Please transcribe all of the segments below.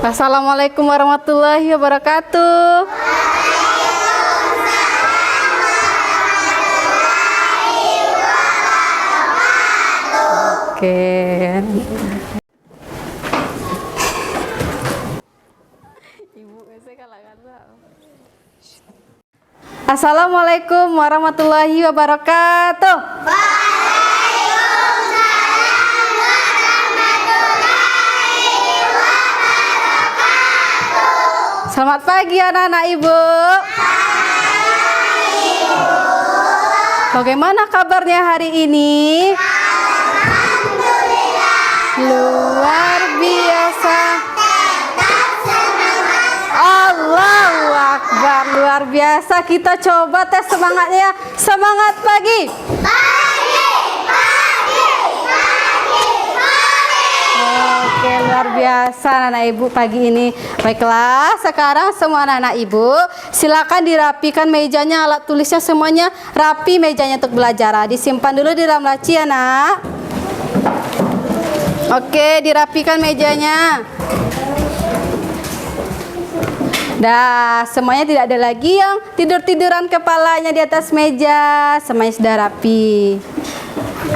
Assalamualaikum warahmatullahi wabarakatuh. Oke. Assalamualaikum warahmatullahi wabarakatuh. Selamat pagi anak-anak ibu. Bagaimana kabarnya hari ini? Luar biasa. Allahu Akbar, luar biasa. Kita coba tes semangatnya. Semangat pagi. Oke, luar biasa anak ibu pagi ini. Baiklah, sekarang semua anak-anak ibu silakan dirapikan mejanya, alat tulisnya semuanya rapi mejanya untuk belajar. Disimpan dulu di dalam laci ya nak. Oke, dirapikan mejanya. Dah, semuanya tidak ada lagi yang tidur-tiduran kepalanya di atas meja. Semuanya sudah rapi.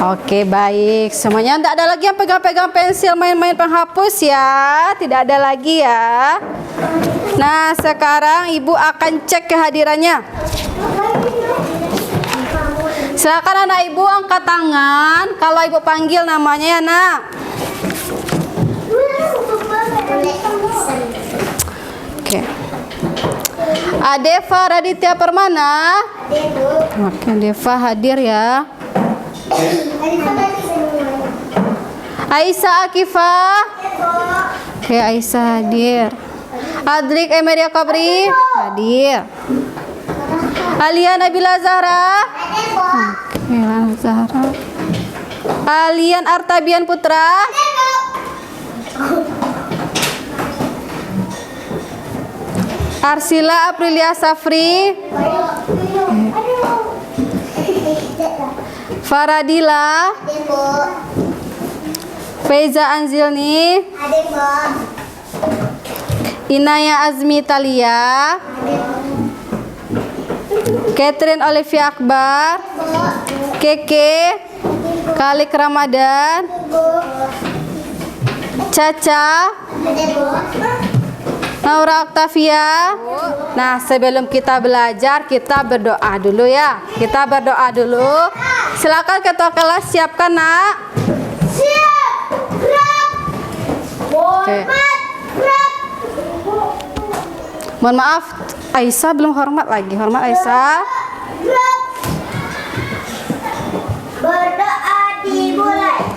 Oke, baik. Semuanya tidak ada lagi yang pegang-pegang pensil main-main penghapus ya. Tidak ada lagi ya. Nah, sekarang ibu akan cek kehadirannya. Silakan anak ibu angkat tangan kalau ibu panggil namanya ya nak. Oke. Adeva Raditya Permana. Oke, Adeva hadir ya. Aisyah Akifah. Oke, Aisyah hadir. Adrik Emeria Kabri hadir. Alia Nabila Zahra. Oke, Zahra. Alian Artabian Putra. Arsila Aprilia Safri. Faradila. Feiza Anzilni. Inaya Azmi Talia. Catherine Olivia Akbar. Keke Kalik Ramadan. Caca Naura Octavia. Nah, sebelum kita belajar, kita berdoa dulu ya. Kita berdoa dulu. Silakan ketua kelas siapkan nak. Siap. Oke. Mohon maaf, Aisyah belum hormat lagi. Hormat Aisyah. Berdoa dimulai.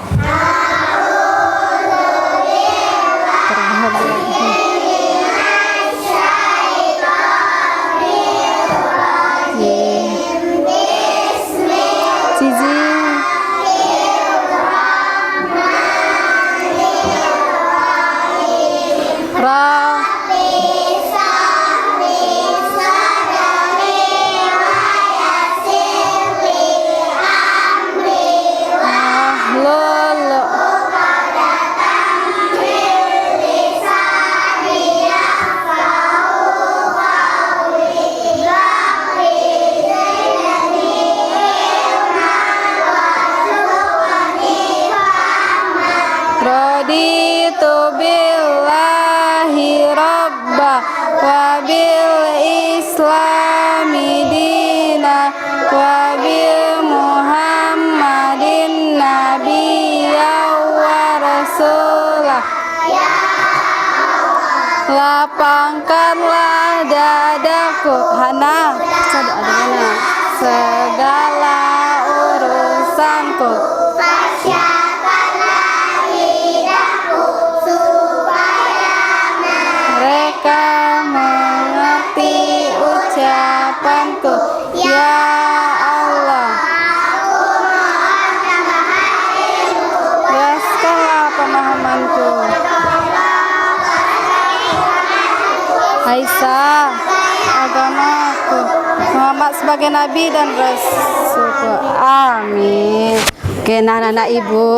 Raditu billahi rabba wa bil islami dina wa bil muhammadin nabiyya wa rasulah. Lapangkanlah dadaku Hana segala urusanku. Mengerti ucapanku ya Allah. Biaskanlah pemahamanku. Aisyah agamaku Muhammad sebagai nabi dan rasulku. Amin. Oke, anak-anak ibu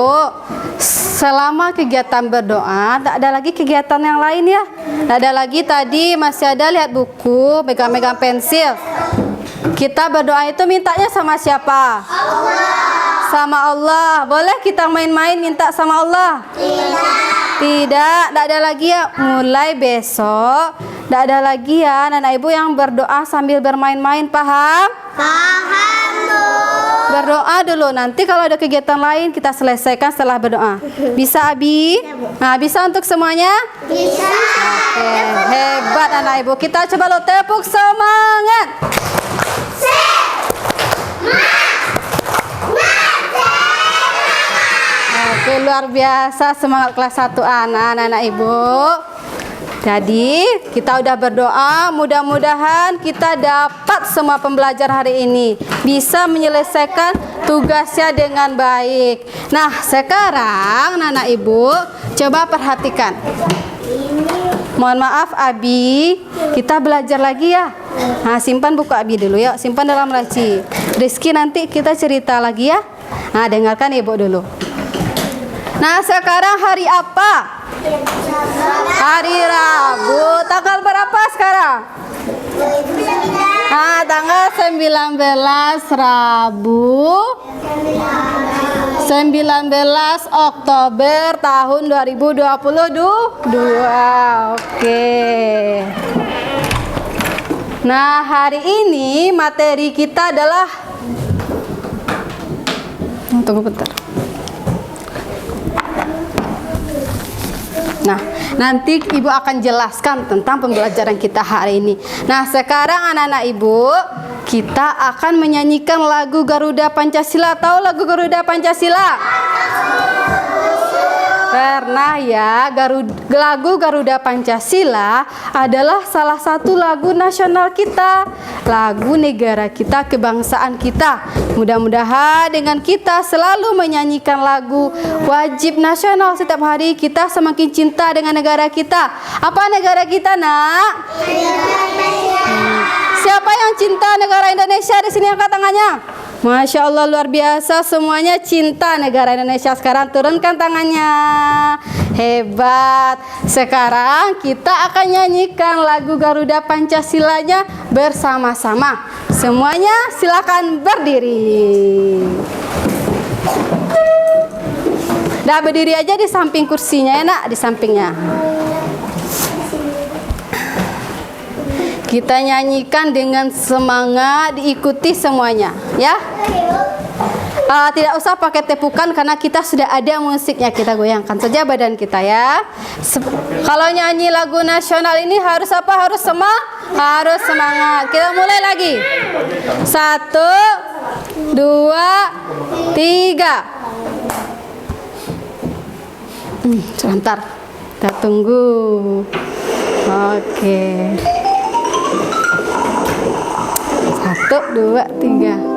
selama kegiatan berdoa, tak ada lagi kegiatan yang lain ya. Tak ada lagi tadi masih ada lihat buku, megang-megang pensil. Kita berdoa itu mintanya sama siapa? Sama Allah. Boleh kita main-main minta sama Allah? Tidak, tak ada lagi ya. Mulai besok, tak ada lagi ya anak ibu yang berdoa sambil bermain-main, paham? Paham, Bu. Berdoa dulu, nanti kalau ada kegiatan lain kita selesaikan setelah berdoa. Bisa Abi? Nah, bisa untuk semuanya? Bisa. Oke, hebat anak ibu. Kita coba lo tepuk semangat. Oke, luar biasa semangat kelas 1 anak ibu. Jadi kita udah berdoa, mudah-mudahan kita dapat semua pembelajar hari ini bisa menyelesaikan tugasnya dengan baik. Nah, sekarang anak ibu coba perhatikan. Mohon maaf Abi, kita belajar lagi ya. Nah, simpan buku Abi dulu ya, simpan dalam laci. Rizky nanti kita cerita lagi ya. Nah, dengarkan ibu dulu. Nah, sekarang hari apa? Hari Rabu. Tanggal berapa sekarang? Nah, tanggal 19 Rabu 19 Oktober tahun 2022. Oke. Nah, hari ini materi kita adalah, tunggu bentar. Nah, nanti ibu akan jelaskan tentang pembelajaran kita hari ini. Nah, sekarang anak-anak ibu, kita akan menyanyikan lagu Garuda Pancasila. Tahu lagu Garuda Pancasila? Karena ya, lagu Garuda Pancasila adalah salah satu lagu nasional kita, lagu negara kita, kebangsaan kita. Mudah-mudahan dengan kita selalu menyanyikan lagu wajib nasional setiap hari, kita semakin cinta dengan negara kita. Apa negara kita, Nak? Siapa yang cinta negara Indonesia di sini, angkat tangannya? Masya Allah, luar biasa, semuanya cinta negara Indonesia. Sekarang turunkan tangannya. Hebat. Sekarang kita akan nyanyikan lagu Garuda Pancasilanya bersama-sama. Semuanya silakan berdiri. Dah, berdiri aja di samping kursinya ya Nak, di sampingnya. Kita nyanyikan dengan semangat, diikuti semuanya, ya. Tidak usah pakai tepukan karena kita sudah ada musiknya, kita goyangkan saja badan kita ya. Kalau nyanyi lagu nasional ini harus apa? Harus semangat. Kita mulai lagi. 1, 2, 3. Sebentar, kita tunggu. Oke. 1, 2, 3.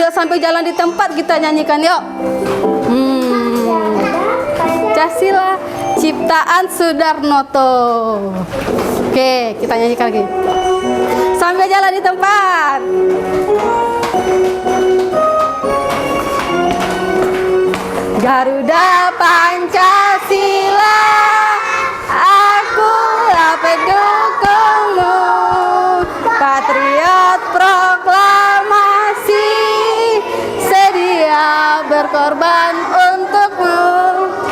Sambil jalan di tempat kita nyanyikan yuk. Pancasila ciptaan Sudarnoto. Oke, kita nyanyikan lagi. Sambil jalan di tempat. Garuda Pancasila, akulah pendukungmu, patriot proklamasi, sedia berkorban untukmu.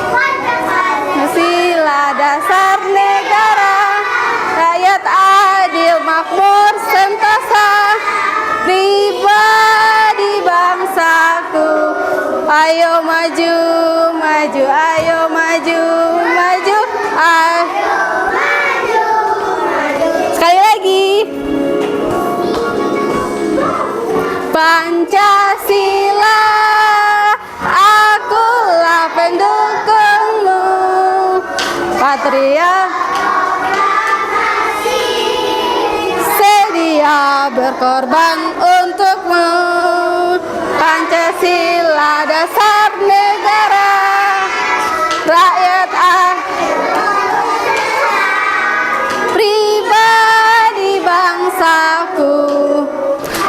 Pancasila dasar negara, rakyat adil makmur sentosa, pribadi bangsaku. Ayo maju, maju, ayo maju, maju, ayo maju, maju. Sekali lagi. Pancasila, akulah pendukungmu, patriot, sedia berkorban untukmu. Pancasila dasar negara, rakyat pribadi bangsaku.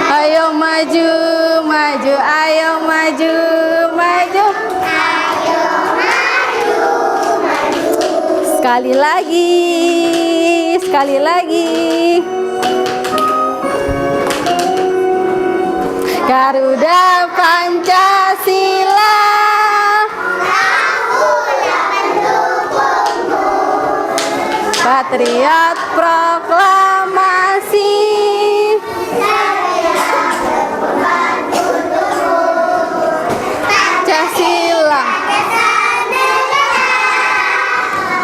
Ayo maju, Sekali lagi. Sekali lagi. Garuda Pancasila. Patriot proklamasi. Pancasila.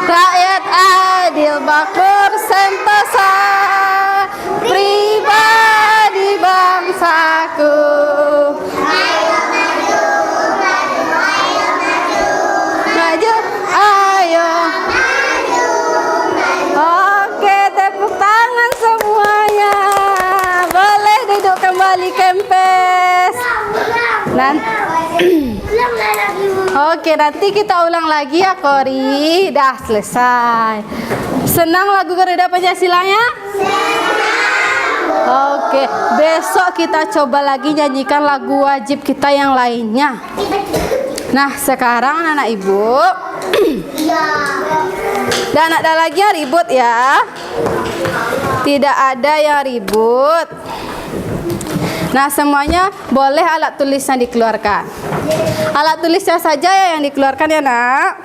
Rakyat adil, makmur, sentosa. Pribadi bangsaku. Maju, ayo. Oke, tepuk tangan semuanya. Boleh duduk kembali kempes. Oke, nanti kita ulang lagi ya, Kori. Dah selesai. Senang lagu Garuda Pancasilanya? Oke, besok kita coba lagi nyanyikan lagu wajib kita yang lainnya. Nah, sekarang anak ibu, dan ada lagi yang ribut ya. Tidak ada yang ribut. Nah, semuanya boleh alat tulisnya dikeluarkan. Alat tulisnya saja ya yang dikeluarkan ya, Nak.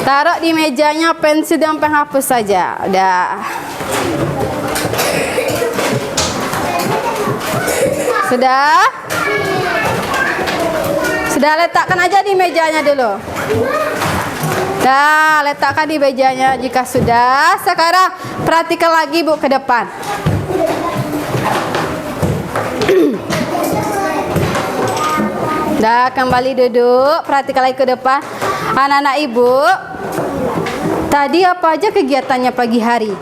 Taruh di mejanya pensil dan penghapus saja. Udah. Sudah? Sudah, letakkan aja di mejanya dulu. Dah, letakkan di mejanya jika sudah. Sekarang perhatikan lagi, Bu, ke depan. Dah, kembali duduk. Perhatikan lagi ke depan. Anak-anak ibu, tadi apa aja kegiatannya pagi hari?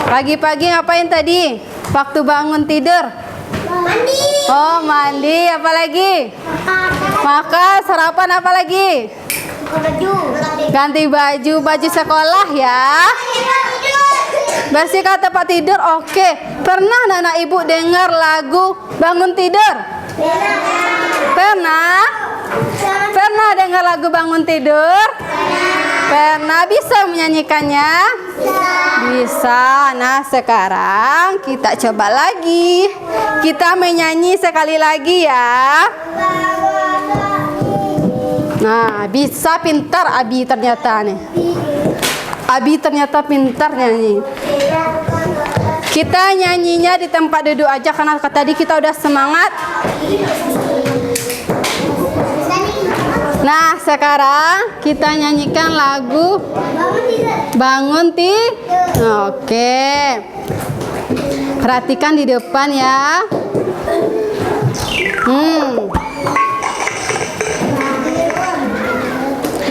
Pagi-pagi ngapain tadi? Waktu bangun tidur? Mandi. Oh, mandi. Apa lagi? Makan. Sarapan apa lagi? Ganti baju. Baju sekolah ya. Bersihkan tempat tidur. Oke. Pernah anak-anak ibu dengar lagu bangun tidur? Pernah? Pernah dengar lagu bangun tidur? Pernah. Bisa menyanyikannya? Bisa. Nah, sekarang kita coba lagi. Kita menyanyi sekali lagi ya. Nah, bisa, pintar Abi ternyata nih. Abi ternyata pintar nyanyi. Kita nyanyinya di tempat duduk aja karena tadi kita udah semangat. Nah, sekarang kita nyanyikan lagu Bangun Tidur. Oke. Perhatikan di depan ya.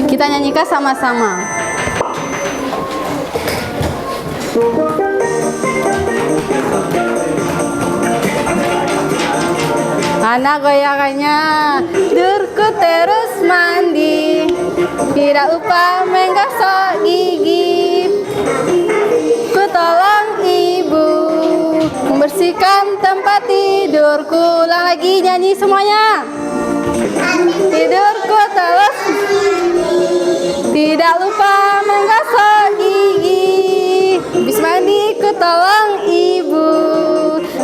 Kita nyanyikan sama-sama. Mana goyangannya? Durku terus mandi, tidak lupa menggosok gigi. Ku tolong ibu membersihkan tempat tidurku. Ulang lagi, nyanyi semuanya. Tidurku terus, tidak lupa menggosok gigi. Habis mandi ku tolong ibu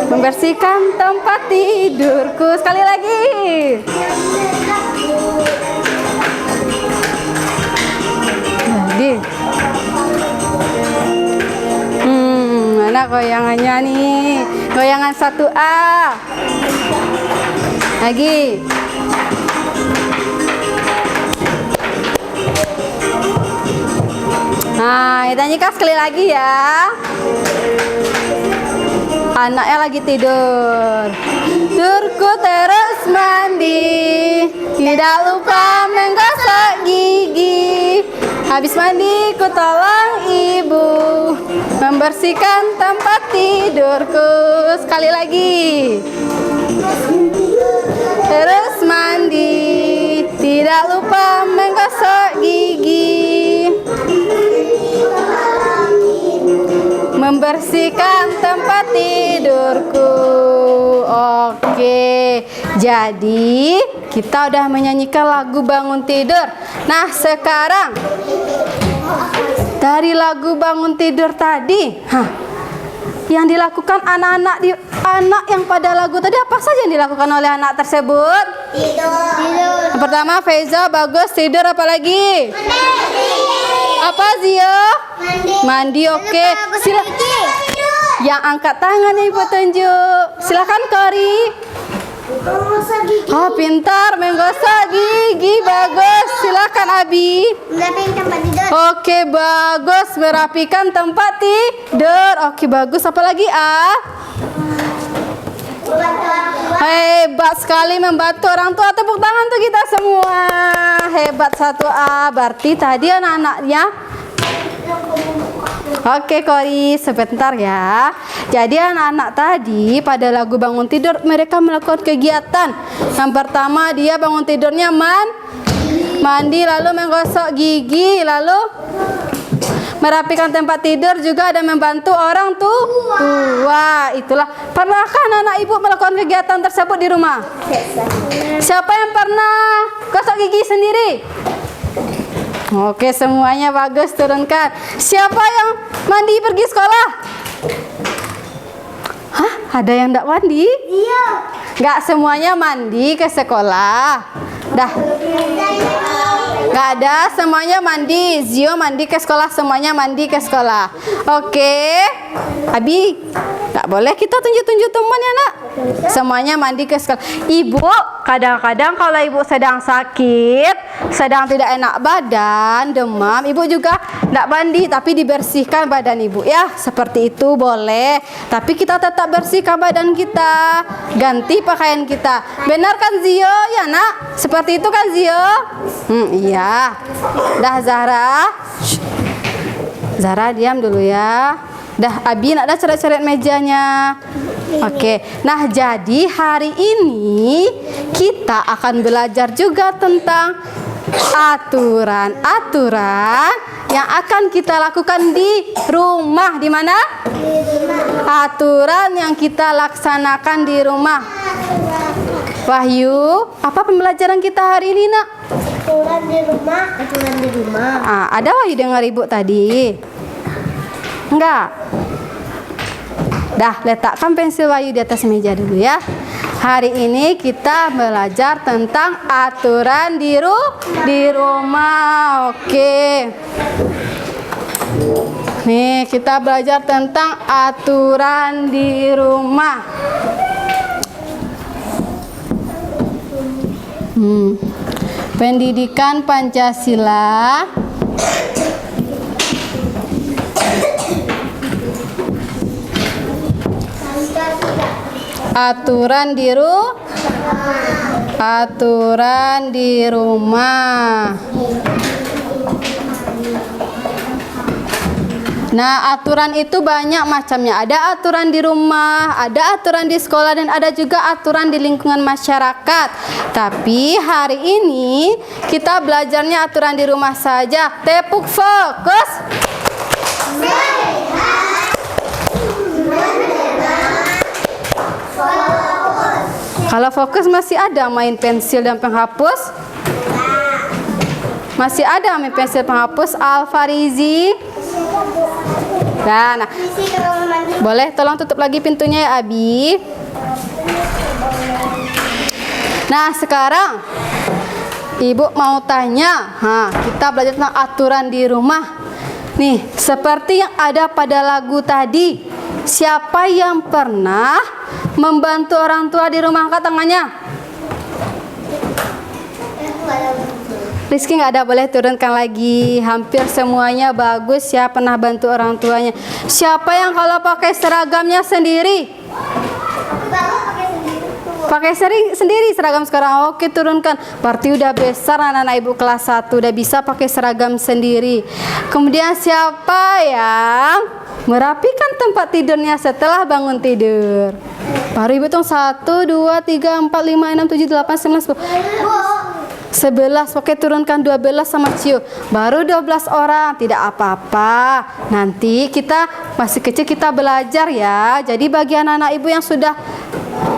membersihkan tempat tidurku. Sekali lagi. Jadi, mana goyangannya nih? Goyangan 1A. Lagi. Nah, kita nyanyikan sekali lagi ya. Anaknya lagi tidur. Durku terus mandi, tidak lupa menggosok gigi. Habis mandi ku tolong ibu membersihkan tempat tidurku. Sekali lagi. Terus mandi, tidak lupa menggosok gigi. Membersihkan tempat tidurku. Oke. jadi kita udah menyanyikan lagu bangun tidur. Nah, sekarang dari lagu bangun tidur tadi, yang dilakukan anak yang pada lagu tadi apa saja yang dilakukan oleh anak tersebut? Tidur. Yang pertama Feiza, bagus, tidur, apa lagi? Apa Zio? Mandi, oke. Yang angkat tangan Ibu tunjuk. Silakan Kori. Oh, pintar menggosok gigi, bagus. Silakan Abi. Merapikan tempat tidur. Oke, bagus, merapikan tempat tidur. Oke, bagus. Apa lagi Hebat sekali membantu orang tua. Tepuk tangan untuk kita semua. Hebat 1A. Berarti tadi anak-anaknya. Oke Kori, sebentar ya. Jadi anak-anak tadi pada lagu bangun tidur mereka melakukan kegiatan. Yang pertama dia bangun tidurnya mandi, lalu menggosok gigi, lalu merapikan tempat tidur, juga ada membantu orang tua. Itulah. Pernahkah anak ibu melakukan kegiatan tersebut di rumah? Siapa yang pernah gosok gigi sendiri? Oke, semuanya bagus, turunkan. Siapa yang mandi pergi sekolah? Hah? Ada yang enggak mandi? Iya. Enggak semuanya mandi ke sekolah. Dah. Enggak ada, semuanya mandi. Zio mandi ke sekolah, semuanya mandi ke sekolah. Oke. Abi, enggak boleh kita tunjuk-tunjuk teman ya, Nak. Semuanya mandi ke sekolah. Ibu, kadang-kadang kalau ibu sedang sakit, sedang tidak enak badan, demam, ibu juga enggak mandi tapi dibersihkan badan ibu ya. Seperti itu boleh. Tapi kita tetap bersihkan badan kita, ganti pakaian kita. Benar kan Zio? Ya, Nak? Seperti itu kan Zio? Iya. Dah Zahra. Zahra diam dulu ya. Dah Abi nak dah coret-coret mejanya. Oke. Nah, jadi hari ini kita akan belajar juga tentang aturan-aturan yang akan kita lakukan di rumah. Di mana? Aturan yang kita laksanakan di rumah. Wahyu, apa pembelajaran kita hari ini, Nak? Aturan di rumah. Aturan di rumah. Ada Wahyu dengar ibu tadi? Enggak? Dah, letakkan pensil Wahyu di atas meja dulu ya. Hari ini kita belajar tentang aturan di rumah. Oke. Nih, kita belajar tentang aturan di rumah. Pendidikan Pancasila. Aturan di rumah. Nah, aturan itu banyak macamnya. Ada aturan di rumah, ada aturan di sekolah, dan ada juga aturan di lingkungan masyarakat. Tapi hari ini kita belajarnya aturan di rumah saja. Tepuk fokus. Kalau fokus masih ada main pensil dan penghapus? Masih ada main pensil penghapus Al-Farizi? Nah, boleh tolong tutup lagi pintunya ya Abi. Nah, sekarang Ibu mau tanya, kita belajar tentang aturan di rumah. Nih, seperti yang ada pada lagu tadi. Siapa yang pernah membantu orang tua di rumah? Angkat tangannya. Rizky nggak ada, boleh turunkan lagi. Hampir semuanya bagus ya, pernah bantu orang tuanya. Siapa yang kalau pakai seragamnya sendiri? Pakai sendiri seragam sekarang. Oke, turunkan. Berarti udah besar anak-anak ibu kelas 1, udah bisa pakai seragam sendiri. Kemudian siapa yang merapikan tempat tidurnya setelah bangun tidur? Baru ibu hitung 1, 2, 3, 4, 5, 6, 7, 8, 9, 10. 11. Oke, turunkan 12 sama Ciu. Baru 12 orang. Tidak apa-apa. Nanti kita masih kecil, kita belajar ya. Jadi bagi anak-anak ibu yang sudah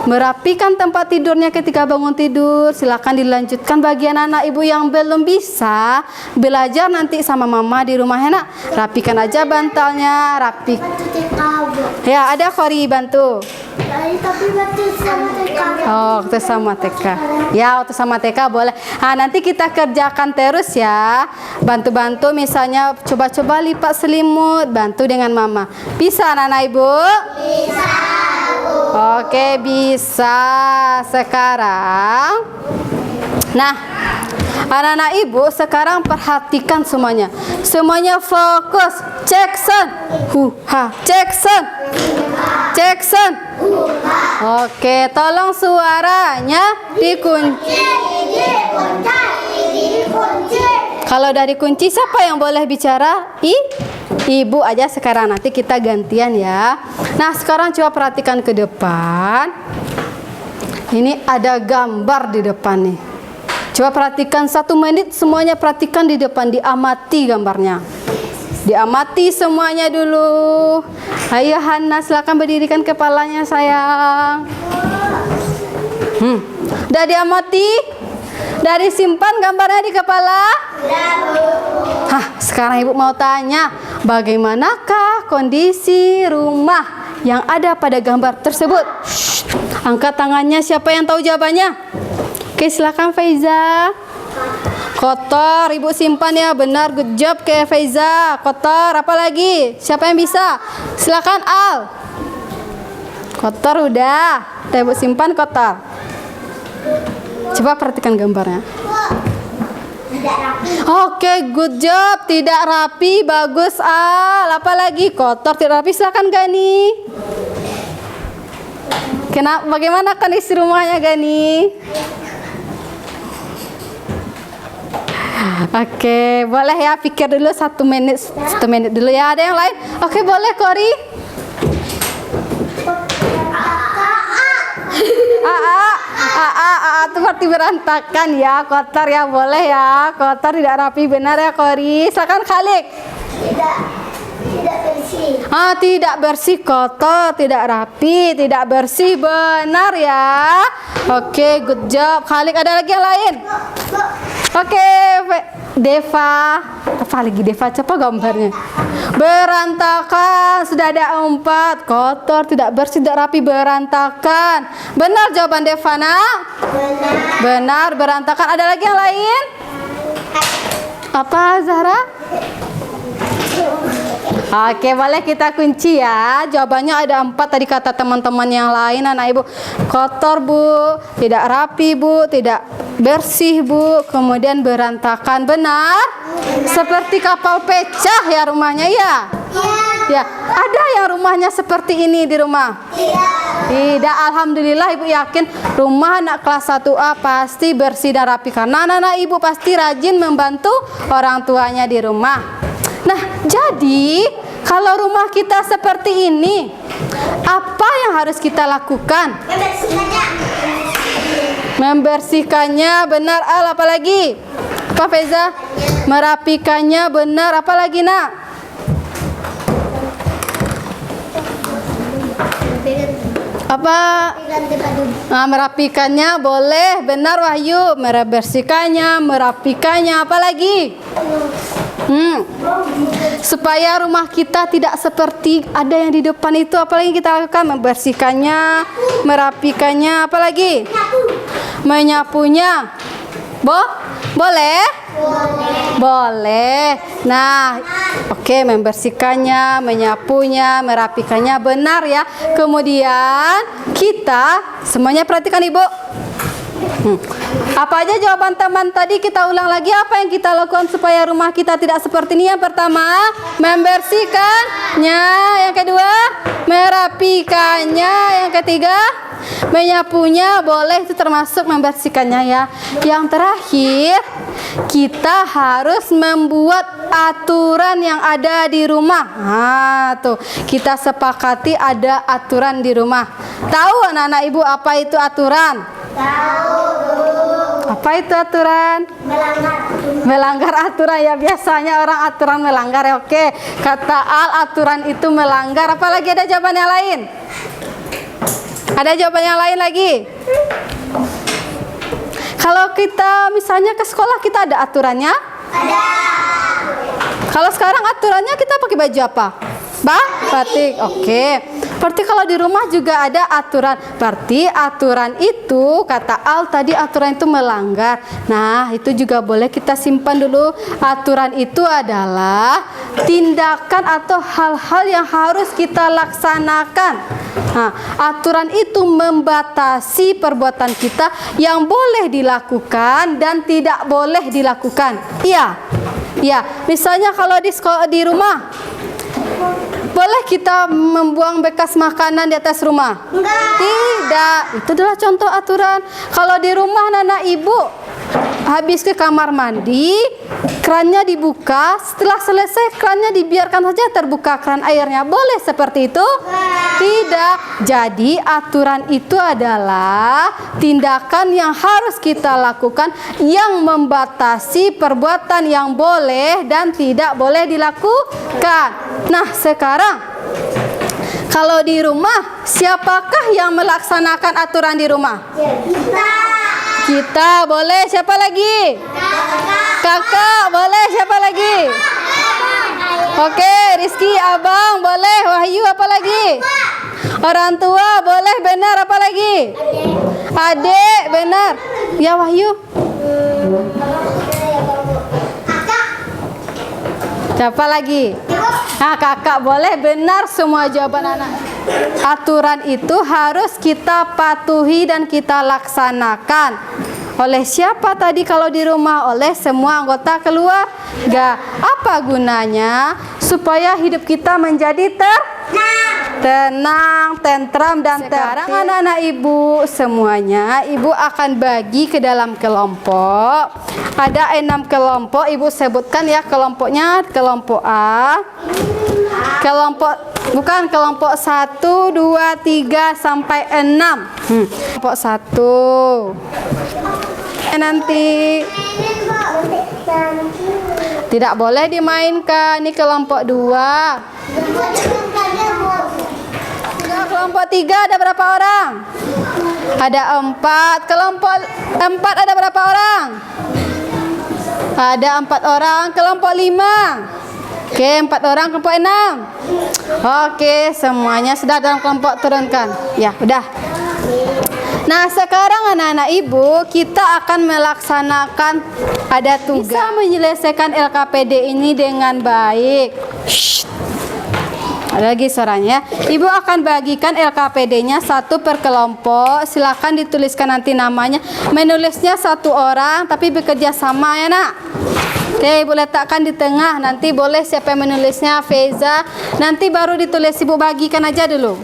Merapikan tempat tidurnya ketika bangun tidur. Silakan dilanjutkan bagian anak ibu yang belum bisa belajar nanti sama mama di rumah ya nak. Rapikan aja bantalnya, rapi. Ya, ada Kori bantu. Tapi waktu sama TK. Oh, waktu sama TK. Ya, waktu sama TK boleh. Nah, nanti kita kerjakan terus ya. Bantu-bantu misalnya coba-coba lipat selimut, bantu dengan mama. Bisa anak-anak ibu? Bisa, Bu. Oke, bisa. Sekarang nah, anak-anak ibu sekarang perhatikan semuanya. Semuanya fokus. Jackson. Jackson. Jackson. Oke, tolong suaranya dikunci. Kalau udah dikunci, siapa yang boleh bicara? Ibu aja sekarang, nanti kita gantian ya. Nah, sekarang coba perhatikan ke depan. Ini ada gambar di depan nih. Coba perhatikan 1 menit, semuanya perhatikan di depan, diamati gambarnya. Diamati semuanya dulu. Ayo Hana, silakan berdirikan kepalanya sayang. Udah diamati? Udah disimpan gambarnya di kepala? Sekarang ibu mau tanya, bagaimanakah kondisi rumah yang ada pada gambar tersebut? Angkat tangannya, siapa yang tahu jawabannya? Oke, silakan Faiza. Kotor, ibu simpan ya, benar, good job ke Faiza. Kotor, apa lagi? Siapa yang bisa? Silakan Al. Kotor udah ibu simpan kotor. Coba perhatikan gambarnya. Oke, good job, tidak rapi, bagus Al. Apa lagi? Kotor, tidak rapi, silakan Gani. Bagaimana kondisi rumahnya Gani? Oke, boleh ya, pikir dulu 1 menit dulu ya. Ada yang lain? Oke, boleh Kori. Seperti berantakan ya, kotor ya, boleh ya, kotor tidak rapi, benar ya Kori. Silakan Khalik. Tidak bersih. Tidak bersih, kotor, tidak rapi, tidak bersih, benar ya. Oke, good job Khalik. Ada lagi yang lain? Oke, Deva. Apa lagi Deva? Coba gambarnya. Berantakan, sudah ada 4. Kotor, tidak bersih, tidak rapi, berantakan. Benar jawaban Devana? Benar, berantakan. Ada lagi yang lain? Apa Zahra? Oke, boleh kita kunci ya. Jawabannya ada 4 tadi kata teman-teman yang lain. Anak ibu, kotor Bu, tidak rapi Bu, tidak bersih Bu, kemudian berantakan. Benar? Seperti kapal pecah ya rumahnya ya? Ya, ada yang rumahnya seperti ini di rumah? Tidak, alhamdulillah ibu yakin rumah anak kelas 1A pasti bersih dan rapi karena anak-anak ibu pasti rajin membantu orang tuanya di rumah. Nah, jadi kalau rumah kita seperti ini, apa yang harus kita lakukan? Membersihkannya, benar Al. Apa lagi? Apa Feza? Merapikannya, benar. Apa lagi nak? Apa? Merapikannya, boleh. Benar Wahyu. Membersihkannya, merapikannya. Apa lagi? Supaya rumah kita tidak seperti ada yang di depan itu, apalagi kita lakukan? Membersihkannya, merapikannya, apalagi? Menyapunya. Boleh? Boleh. Nah, oke, membersihkannya, menyapunya, merapikannya, benar ya. Kemudian kita semuanya perhatikan Ibu. Apa aja jawaban teman tadi, kita ulang lagi. Apa yang kita lakukan supaya rumah kita tidak seperti ini? Yang pertama, membersihkannya. Yang kedua, merapikannya. Yang ketiga, menyapunya. Boleh, itu termasuk membersihkannya ya. Yang terakhir, kita harus membuat aturan yang ada di rumah. Tuh, kita sepakati ada aturan di rumah. Tahu anak-anak ibu apa itu aturan? Tahu. Apa itu aturan? Melanggar aturan ya, biasanya orang aturan melanggar ya. Oke, kata Al, aturan itu melanggar. Apalagi ada jawaban yang lain? Ada jawaban yang lain lagi? Kalau kita misalnya ke sekolah kita ada aturannya? Ada. Kalau sekarang aturannya kita pakai baju apa? Batik. Oke. Berarti kalau di rumah juga ada aturan. Berarti aturan itu, kata Al tadi, aturan itu melanggar. Nah, itu juga boleh kita simpan dulu. Aturan itu adalah tindakan atau hal-hal yang harus kita laksanakan. Nah, aturan itu membatasi perbuatan kita yang boleh dilakukan dan tidak boleh dilakukan. Iya. Ya, misalnya kalau di rumah boleh kita membuang bekas makanan di atas rumah? Enggak. Tidak. Itu adalah contoh aturan. Kalau di rumah anak ibu habis ke kamar mandi, krannya dibuka, setelah selesai krannya dibiarkan saja terbuka keran airnya. Boleh seperti itu? Tidak. Jadi aturan itu adalah tindakan yang harus kita lakukan yang membatasi perbuatan yang boleh dan tidak boleh dilakukan. Nah, sekarang kalau di rumah, siapakah yang melaksanakan aturan di rumah? Kita. Boleh. Siapa lagi? Kakak. Boleh. Siapa lagi? Oke, Rizky, abang, boleh. Wahyu, apa lagi? Orang tua, boleh. Benar, apa lagi? Adik, benar. Ya, Wahyu. Siapa lagi? Nah, kakak, boleh. Benar semua jawaban anak. Aturan itu harus kita patuhi dan kita laksanakan. Oleh siapa tadi kalau di rumah? Oleh semua anggota keluarga. Apa gunanya? Supaya hidup kita menjadi tenang, tentram, dan sekarang anak-anak ibu semuanya, ibu akan bagi ke dalam kelompok. Ada 6 kelompok, ibu sebutkan ya kelompoknya. Kelompok A, kelompok 1, 2, 3 sampai 6. Kelompok 1. Nanti tidak boleh dimainkan. Ini kelompok 2. Kelompok 3 ada berapa orang? Ada 4. Kelompok 4 ada berapa orang? Ada 4 orang. Kelompok 5. Oke, 4 orang. Kelompok 6. Oke, semuanya sudah dalam kelompok, turunkan. Ya, udah. Nah, sekarang anak-anak ibu, kita akan melaksanakan ada tugas. Bisa menyelesaikan LKPD ini dengan baik. Shh. Ada lagi suaranya. Ibu akan bagikan LKPD-nya 1 per kelompok. Silakan dituliskan nanti namanya. Menulisnya 1 orang, tapi bekerja sama ya, Nak. Oke, ibu letakkan di tengah. Nanti boleh siapa yang menulisnya, Feza. Nanti baru ditulis, ibu bagikan aja dulu.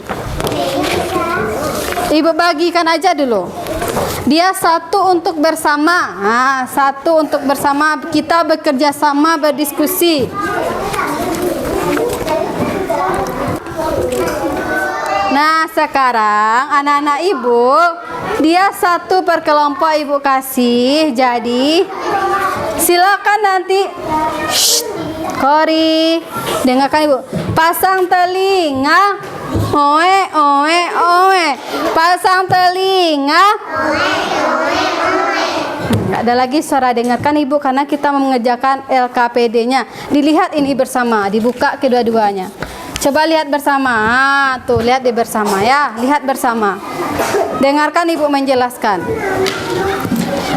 Ibu bagikan aja dulu. Dia 1 untuk bersama. Nah, 1 untuk bersama. Kita bekerja sama, berdiskusi. Nah, sekarang anak-anak ibu, dia 1 per kelompok ibu kasih. Jadi silakan nanti. Kori, dengarkan ibu. Pasang telinga. Oe, oe, oe. Pasang telinga. Nggak ada lagi suara, dengarkan ibu, karena kita mengerjakan LKPD-nya. Dilihat ini bersama, dibuka kedua-duanya. Coba lihat bersama. Tuh, lihat di bersama ya. Lihat bersama. Dengarkan ibu menjelaskan.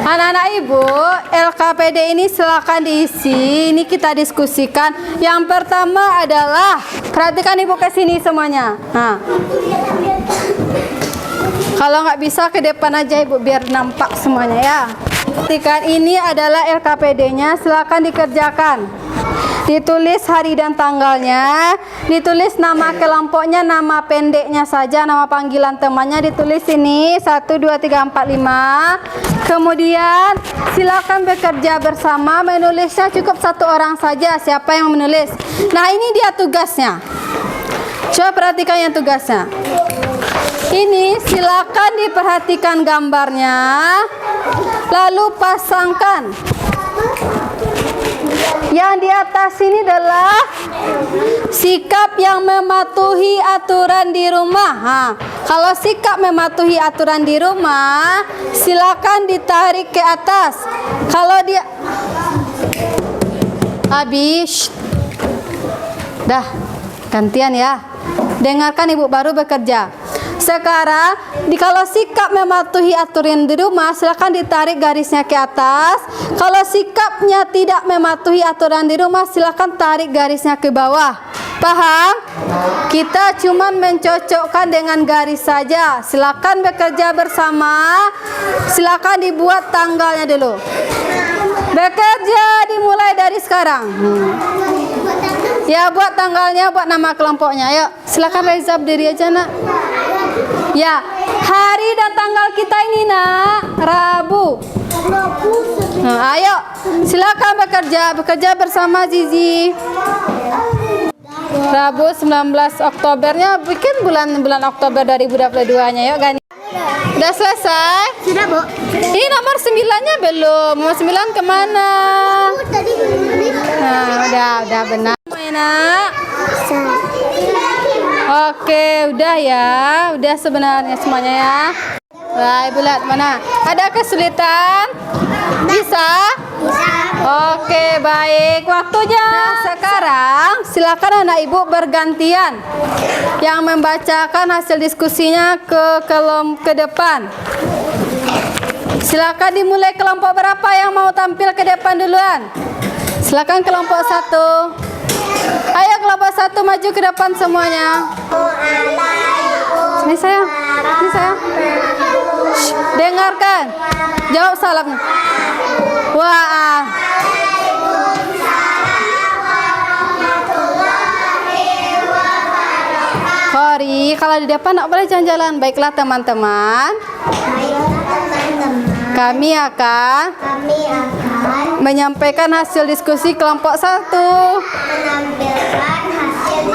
Anak-anak ibu, LKPD ini silakan diisi. Ini kita diskusikan. Yang pertama adalah, perhatikan ibu ke sini semuanya. Nah, kalau nggak bisa ke depan aja ibu biar nampak semuanya ya. Perhatikan, ini adalah LKPD-nya. Silakan dikerjakan. Ditulis hari dan tanggalnya, ditulis nama kelompoknya, nama pendeknya saja, nama panggilan temannya ditulis ini 1, 2, 3, 4, 5. Kemudian silakan bekerja bersama, menulisnya cukup 1 orang saja. Siapa yang menulis? Nah, ini dia tugasnya. Coba perhatikan yang tugasnya. Ini silakan diperhatikan gambarnya, lalu pasangkan. Yang di atas ini adalah sikap yang mematuhi aturan di rumah. Kalau sikap mematuhi aturan di rumah, silakan ditarik ke atas. Kalau dia habis, dah gantian ya. Dengarkan ibu baru bekerja. Sekarang, kalau sikap mematuhi aturan di rumah, silakan ditarik garisnya ke atas. Kalau sikapnya tidak mematuhi aturan di rumah, silakan tarik garisnya ke bawah. Paham? Kita cuman mencocokkan dengan garis saja. Silakan bekerja bersama. Silakan dibuat tanggalnya dulu. Bekerja dimulai dari sekarang. Ya, buat tanggalnya, buat nama kelompoknya. Ayo, silakan Reza berdiri aja, nak. Ya, hari dan tanggal kita ini, nak, Rabu. Ayo, silakan bekerja bersama Zizi. Rabu 19 Oktobernya, bikin bulan Oktober 2022-nya, yuk Gani. Udah selesai? Sudah, Bu. Ini nomor 9-nya belum. Nomor 9 kemana? Tadi Nah, udah benar. Nak. Oke, udah ya. Udah sebenarnya semuanya ya. Nah, Ibu lihat mana? Ada kesulitan? Bisa? Oke, baik. Waktunya. Nah, sekarang silakan anak Ibu bergantian yang membacakan hasil diskusinya ke depan. Silakan dimulai kelompok berapa yang mau tampil ke depan duluan? Silakan kelompok 1. Ayo kelompok 1 maju ke depan semuanya. Sini sayang. Sini sayang. Shh, dengarkan. Jawab salamnya. Wah. Kori, kalau di depan tak boleh jalan-jalan. Baiklah teman-teman. Kami akan menyampaikan hasil diskusi kelompok 1. menampilkan hasil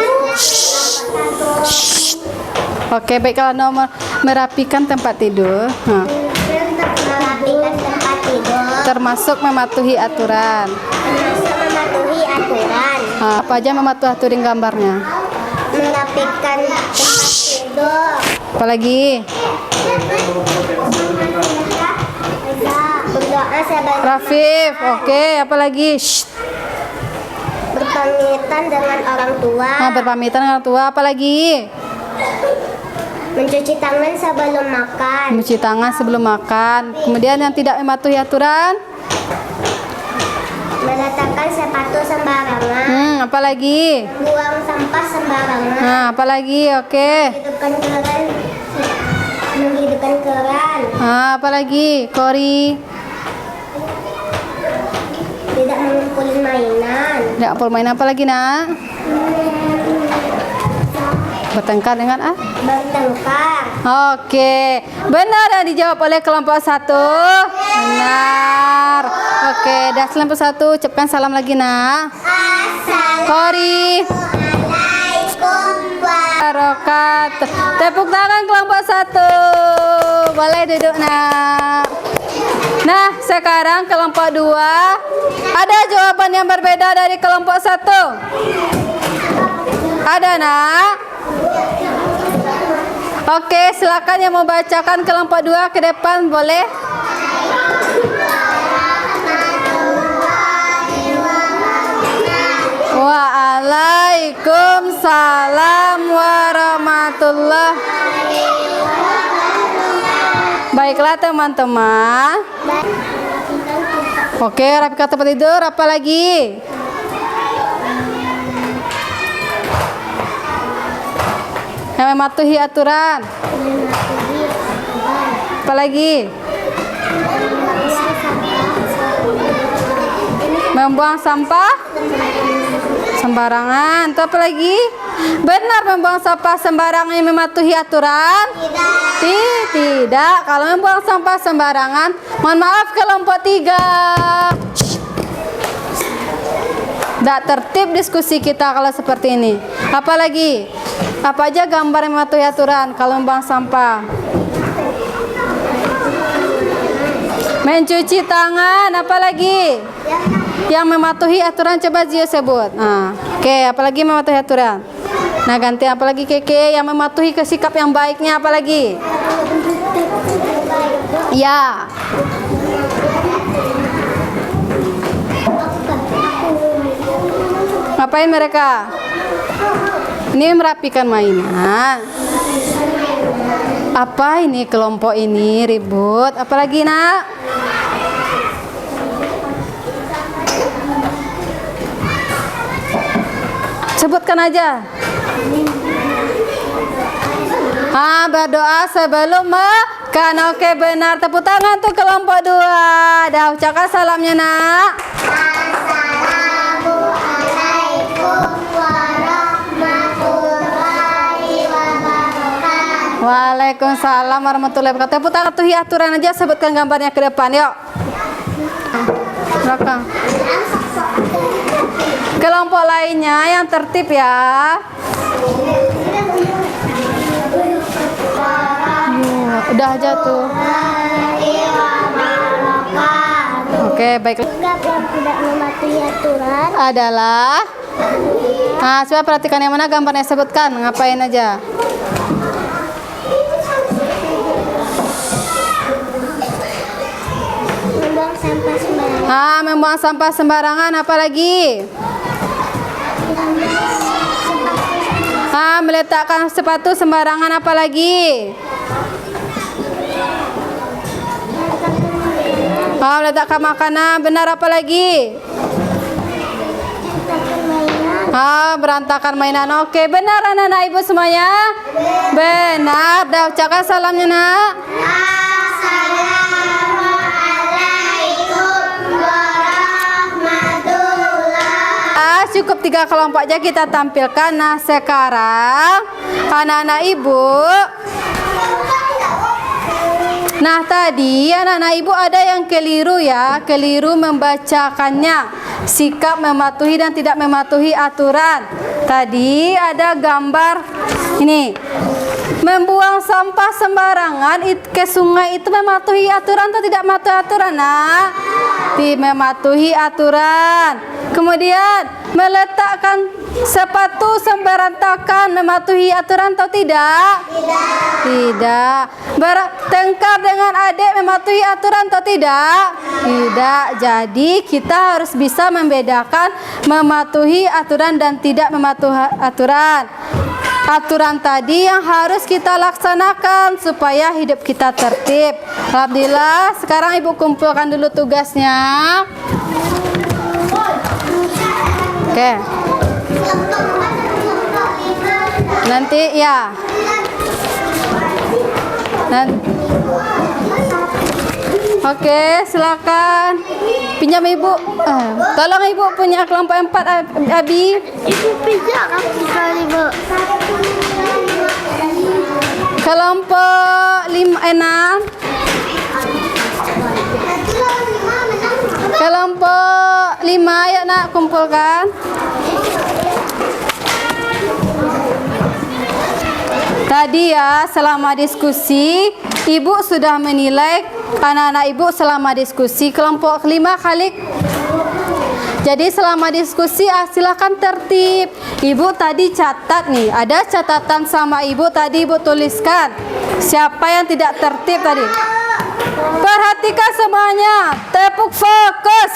Oke, baiklah nomor merapikan tempat tidur. merapikan tempat tidur, Termasuk mematuhi aturan. mematuhi aturan, Apa aja mematuhi aturan gambarnya? merapikan tempat tidur, Apalagi? berdoa sebanyak Rafif. Oke, apalagi? Shh. berpamitan dengan orang tua, Berpamitan dengan orang tua. Apalagi? mencuci tangan sebelum makan, Mencuci tangan sebelum makan. Kemudian yang tidak mematuhi aturan? meletakkan sepatu sembarangan, Apalagi? buang sampah sembarangan, Apalagi? Oke. menghidupkan keran, Apalagi? Kori. tidak mengumpulin mainan, Tidak perlu main apa lagi, nak? Bertengkar dengan bertengkar, Oke, benar yang dijawab oleh kelompok 1. Benar. Oke, dah kelompok 1. Ucapkan salam lagi, nak. Kori. Assalamualaikum Barokat. Tepuk tangan kelompok 1. Boleh duduk, nak. Nah, sekarang kelompok 2. Ada jawaban yang berbeda dari kelompok 1? Ada, nak? Oke, silakan yang mau bacakan kelompok 2 ke depan, boleh? Waalaikumsalam warahmatullahi. Baiklah teman-teman. Oke, rapikan tempat tidur. Apa lagi? Yang mematuhi aturan. Apa lagi? Membuang sampah sembarangan. Itu apa lagi? Benar, membuang sampah sembarangan yang mematuhi aturan? Tidak. Kalau membuang sampah sembarangan, mohon maaf kelompok 3. Tidak tertib diskusi kita kalau seperti ini. Apalagi? Apa aja gambar yang mematuhi aturan kalau membuang sampah? Mencuci tangan, apalagi? Yang mematuhi aturan coba Zio sebut. Oke, apalagi mematuhi aturan. Nah, ganti apalagi Keke yang mematuhi sikap yang baiknya apalagi? Ya. Ngapain mereka? Ini merapikan mainan. Apa ini kelompok ini ribut? Apalagi nak? Sebutkan aja. Berdoa sebelum makan. Oke, benar. Tepuk tangan tuh kelompok 2. Dah ucapkan salamnya nak. Assalamualaikum warahmatullahi wabarakatuh. Waalaikumsalam warahmatullahi wabarakatuh. Tepuk tangan tuh aturan aja. Sebutkan gambarnya ke depan. Yuk. Belakang. Kelompok lainnya yang tertib ya. Udah aja tuh. Oke, baik. Sikap yang tidak mematuhi aturan Adalah. Nah, coba perhatikan yang mana gambarnya sebutkan. Ngapain aja? membuang sampah sembarangan. Membuang sampah sembarangan. Apa lagi? Meletakkan sepatu sembarangan. Apa lagi? Meletakkan makanan. Benar. Apa lagi? Berantakan mainan. Oke, benar anak-anak ibu semuanya? Benar. Dah ucapkan salamnya nak. Cukup 3 kelompok aja kita tampilkan. Nah, sekarang anak-anak ibu. Nah, tadi anak-anak ibu ada yang keliru ya. Keliru membacakannya. Sikap mematuhi dan tidak mematuhi aturan. Tadi ada gambar ini. Membuang sampah sembarangan ke sungai itu mematuhi aturan atau tidak mematuhi aturan, nak? Mematuhi aturan. Kemudian meletakkan sepatu sembarangan mematuhi aturan atau tidak? Tidak. Bertengkar dengan adik mematuhi aturan atau tidak? Tidak. Jadi kita harus bisa membedakan mematuhi aturan dan tidak mematuhi aturan. Aturan tadi yang harus kita laksanakan supaya hidup kita tertib. Alhamdulillah, sekarang ibu kumpulkan dulu tugasnya. Oke. Nanti ya. Oke, silakan. Pinjam ibu. Tolong ibu punya kelompok 4 Abi. Ibu pinjam sekali, Bu. Kelompok 6. Kelompok 5 ya nak, kumpulkan. Tadi ya selama diskusi ibu sudah menilai anak-anak ibu selama diskusi kelompok 5 Khalid. Jadi selama diskusi silakan tertib. Ibu tadi catat nih, ada catatan sama ibu tadi ibu tuliskan. Siapa yang tidak tertib tadi? Perhatikan semuanya, tepuk fokus.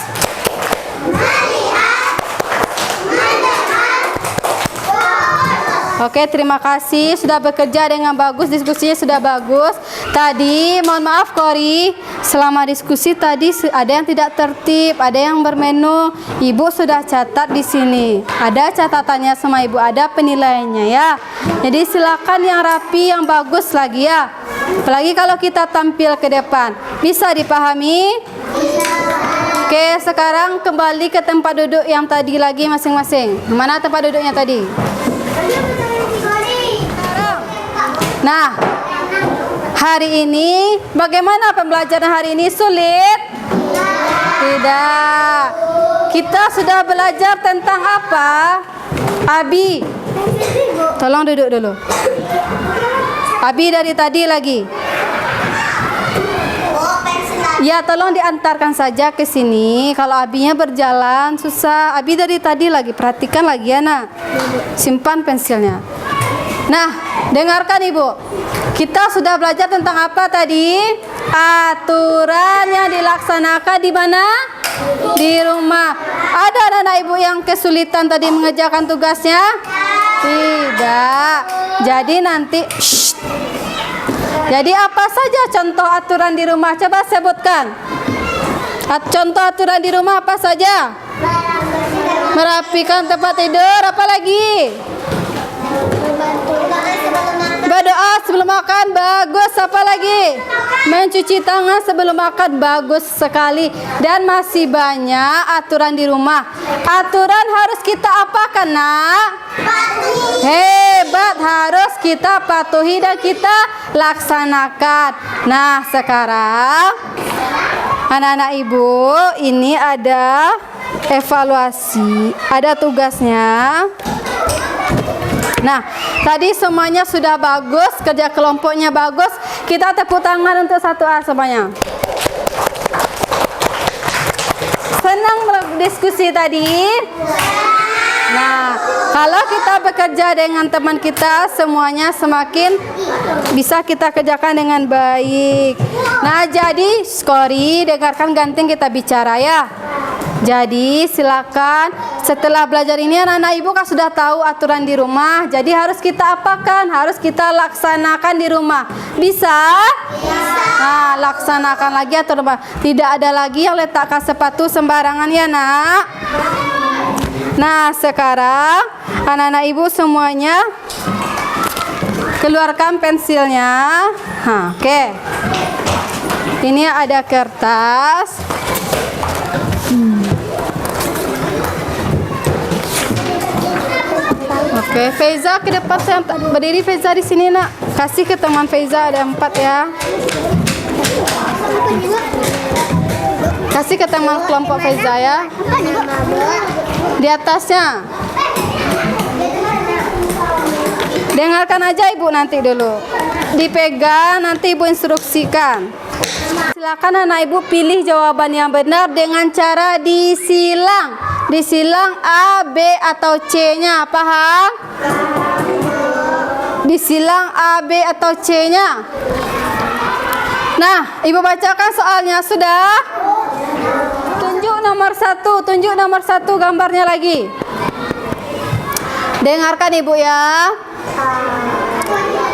Oke, terima kasih sudah bekerja dengan bagus, diskusinya sudah bagus. Tadi mohon maaf Kori, selama diskusi tadi ada yang tidak tertib, ada yang bermenu. Ibu sudah catat di sini. Ada catatannya sama ibu, ada penilaiannya ya. Jadi silakan yang rapi, yang bagus lagi ya. Apalagi kalau kita tampil ke depan. Bisa dipahami? Oke, sekarang kembali ke tempat duduk yang tadi lagi masing-masing. Mana tempat duduknya tadi? Nah, hari ini bagaimana pembelajaran hari ini? Sulit? Tidak. Kita sudah belajar tentang apa? Abi. Tolong duduk dulu. Abi dari tadi lagi. Ya, tolong diantarkan saja ke sini. Kalau Abinya berjalan susah. Abi dari tadi lagi perhatikan lagi ya, Nak. Simpan pensilnya. Nah, dengarkan Ibu. Kita sudah belajar tentang apa tadi? Aturan yang dilaksanakan di mana? Di rumah. Ada anak Ibu yang kesulitan tadi mengerjakan tugasnya? Tidak. Jadi nanti Jadi apa saja contoh aturan di rumah? Coba sebutkan. Contoh aturan di rumah apa saja? Merapikan tempat tidur, apa lagi? Berdoa sebelum makan, bagus. Apa lagi? Mencuci tangan sebelum makan, bagus sekali. Dan masih banyak aturan di rumah. Aturan harus kita apakan, Nak? Hebat, harus kita patuhi dan kita laksanakan. Nah, sekarang anak-anak Ibu, ini ada evaluasi, ada tugasnya. Nah, tadi semuanya sudah bagus, kerja kelompoknya bagus. Kita tepuk tangan untuk 1A semuanya. Senang berdiskusi tadi? Nah, kalau kita bekerja dengan teman kita, semuanya semakin bisa kita kerjakan dengan baik. Nah, jadi Skori, dengarkan Ganting kita bicara ya. Jadi silakan, setelah belajar ini anak-anak Ibu kan sudah tahu aturan di rumah. Jadi harus kita apakan? Harus kita laksanakan di rumah. Bisa? Bisa. Nah, laksanakan lagi aturan. Tidak ada lagi yang letakkan sepatu sembarangan ya, Nak. Nah, sekarang anak-anak Ibu semuanya keluarkan pensilnya. Oke. Ini ada kertas. Oke, Feiza ke depan, saya berdiri. Feiza di sini, Nak. Kasih ke teman Feiza, ada 4 ya. Kasih ke teman kelompok Feiza ya. Di atasnya. Dengarkan aja Ibu nanti dulu. Dipegang, nanti Ibu instruksikan. Silakan anak Ibu pilih jawaban yang benar dengan cara disilang. Disilang A, B atau C-nya, paham? Disilang A, B atau C-nya. Nah, Ibu bacakan soalnya sudah? Tunjuk nomor 1, tunjuk nomor 1 gambarnya lagi. Dengarkan Ibu ya.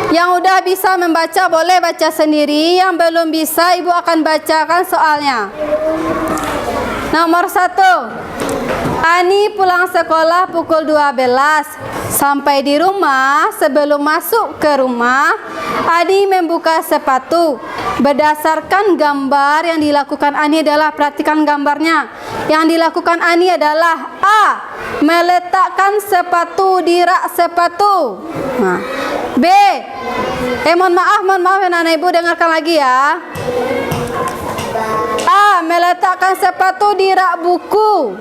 Yang udah bisa membaca boleh baca sendiri, yang belum bisa Ibu akan bacakan soalnya. Nomor 1. Ani pulang sekolah pukul 12. Sampai di rumah, sebelum masuk ke rumah, Ani membuka sepatu. Berdasarkan gambar yang dilakukan Ani adalah, perhatikan gambarnya. Yang dilakukan Ani adalah A. Meletakkan sepatu di rak sepatu. Nah. B. Mohon maaf anak Ibu, dengarkan lagi ya. A. Meletakkan sepatu di rak buku.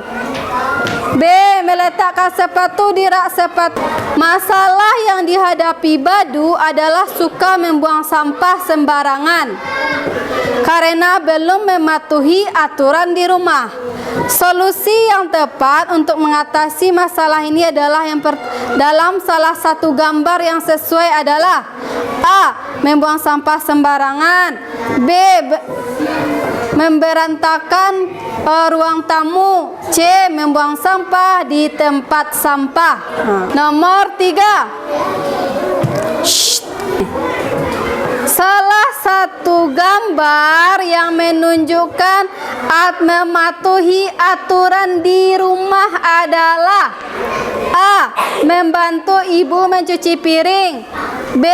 B. Meletakkan sepatu di rak sepatu. Masalah yang dihadapi Badu adalah suka membuang sampah sembarangan karena belum mematuhi aturan di rumah. Solusi yang tepat untuk mengatasi masalah ini adalah dalam salah satu gambar yang sesuai adalah A. Membuang sampah sembarangan. B. Memberantakan ruang tamu. C. Membuang sampah di tempat sampah. Nomor 3. Salah satu gambar yang menunjukkan mematuhi aturan di rumah adalah A. Membantu ibu mencuci piring. B.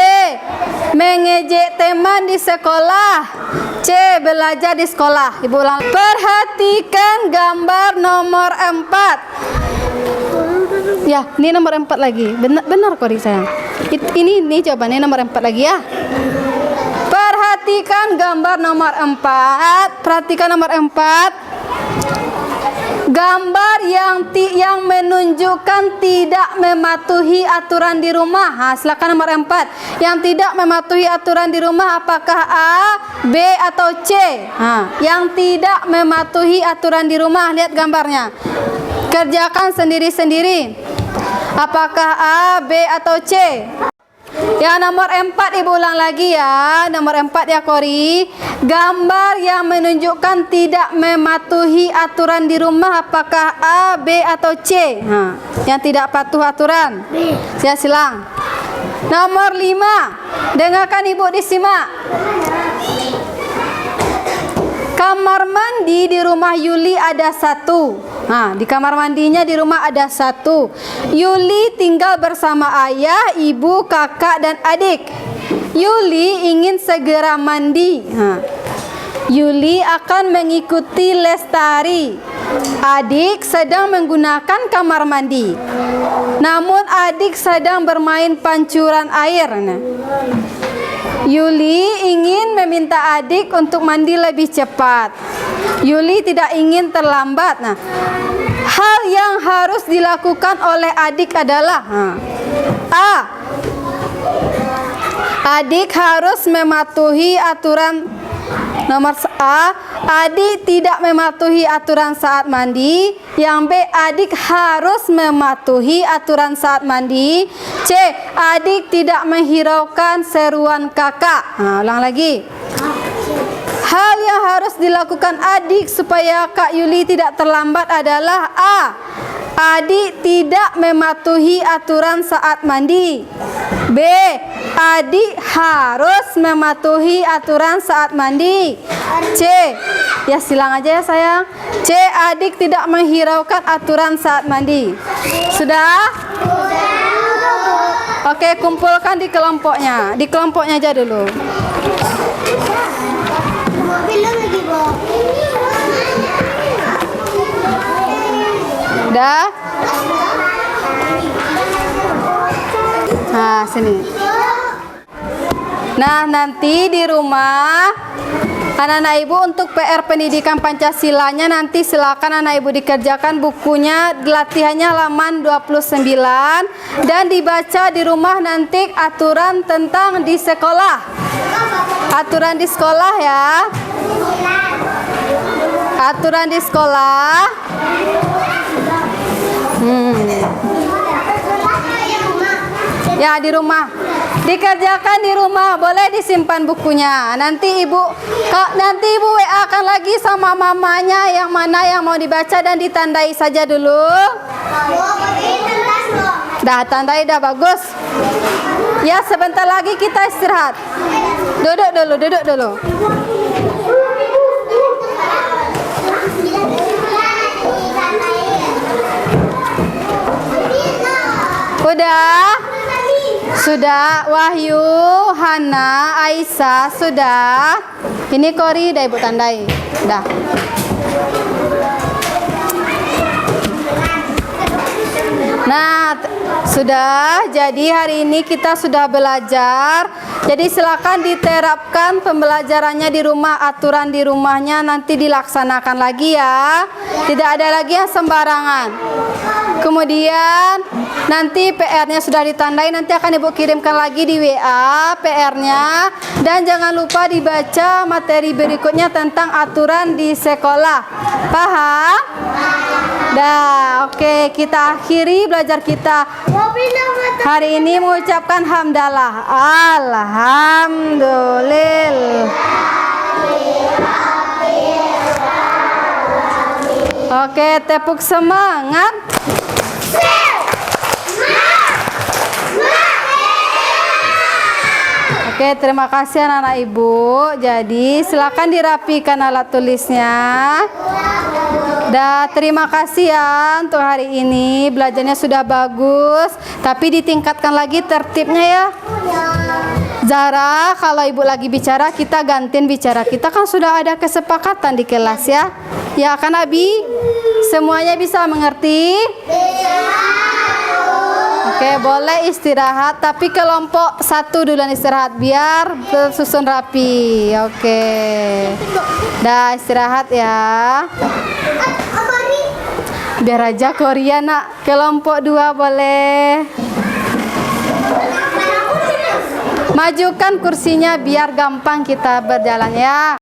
Mengejek teman di sekolah. C. Belajar di sekolah. Ibu ulang. Perhatikan gambar nomor 4. Ya, ini nomor 4 lagi. Benar kok sayang. Ini jawabannya nomor 4 lagi ya. Perhatikan gambar nomor 4. Perhatikan nomor 4. Gambar yang menunjukkan tidak mematuhi aturan di rumah. Silakan nomor 4. Yang tidak mematuhi aturan di rumah apakah A, B atau C? Yang tidak mematuhi aturan di rumah, lihat gambarnya. Kerjakan sendiri-sendiri. Apakah A, B atau C? Yang nomor 4 Ibu ulang lagi ya. Nomor 4 ya Kori. Gambar yang menunjukkan tidak mematuhi aturan di rumah apakah A, B atau C? Yang tidak patuh aturan. B. Ya silang. Nomor 5. Dengarkan Ibu disimak. Kamar mandi di rumah Yuli ada 1. Di kamar mandinya di rumah ada 1. Yuli tinggal bersama ayah, ibu, kakak, dan adik. Yuli ingin segera mandi. Yuli akan mengikuti les tari. Adik sedang menggunakan kamar mandi. Namun adik sedang bermain pancuran air. Yuli ingin meminta adik untuk mandi lebih cepat. Yuli tidak ingin terlambat. Hal yang harus dilakukan oleh adik adalah A. Adik harus mematuhi aturan. Nomor A, adik tidak mematuhi aturan saat mandi. Yang B, adik harus mematuhi aturan saat mandi. C, adik tidak menghiraukan seruan kakak. Ulang lagi. Hal yang harus dilakukan adik supaya Kak Yuli tidak terlambat adalah A. Adik tidak mematuhi aturan saat mandi. B. Adik harus mematuhi aturan saat mandi. C. Ya silang aja ya sayang. C. Adik tidak menghiraukan aturan saat mandi. Sudah? Oke, kumpulkan di kelompoknya. Di kelompoknya aja dulu. Udah? Sini. Nah, nanti di rumah anak-anak ibu untuk PR pendidikan Pancasilanya nanti silakan anak ibu dikerjakan bukunya, latihannya halaman 29 dan dibaca di rumah nanti aturan tentang di sekolah. Aturan di sekolah ya. Aturan di sekolah. Ya di rumah. Dikerjakan di rumah, boleh disimpan bukunya. Nanti ibu WA akan lagi sama mamanya yang mana yang mau dibaca dan ditandai saja dulu. Dah tandai dah bagus. Ya sebentar lagi kita istirahat. Duduk dulu. Sudah, Wahyu, Hana, Aisyah, sudah. Ini Kori, dah ibu tandai. Dah. Nah, sudah. Jadi hari ini kita sudah belajar. Jadi silakan diterapkan pembelajarannya di rumah, aturan di rumahnya nanti dilaksanakan lagi ya. Tidak ada lagi yang sembarangan. Kemudian nanti PR-nya sudah ditandai, nanti akan ibu kirimkan lagi di WA PR-nya. Dan jangan lupa dibaca materi berikutnya tentang aturan di sekolah. Paham? Dah, oke, kita akhiri belajar kita. Hari ini mengucapkan hamdalah. Alhamdulillah. Oke, tepuk semangat. Oke, terima kasih anak-anak ibu. Jadi silakan dirapikan alat tulisnya. Dan terima kasih ya untuk hari ini. Belajarnya sudah bagus, tapi ditingkatkan lagi tertibnya ya. Zara, kalau ibu lagi bicara, kita gantiin bicara. Kita kan sudah ada kesepakatan di kelas ya. Ya kan Abi? Semuanya bisa mengerti? Oke, boleh istirahat, tapi kelompok 1 duluan istirahat biar tersusun rapi. Oke. Dah istirahat ya. Biar aja Korea nak. Kelompok 2 boleh. Majukan kursinya biar gampang kita berjalan ya.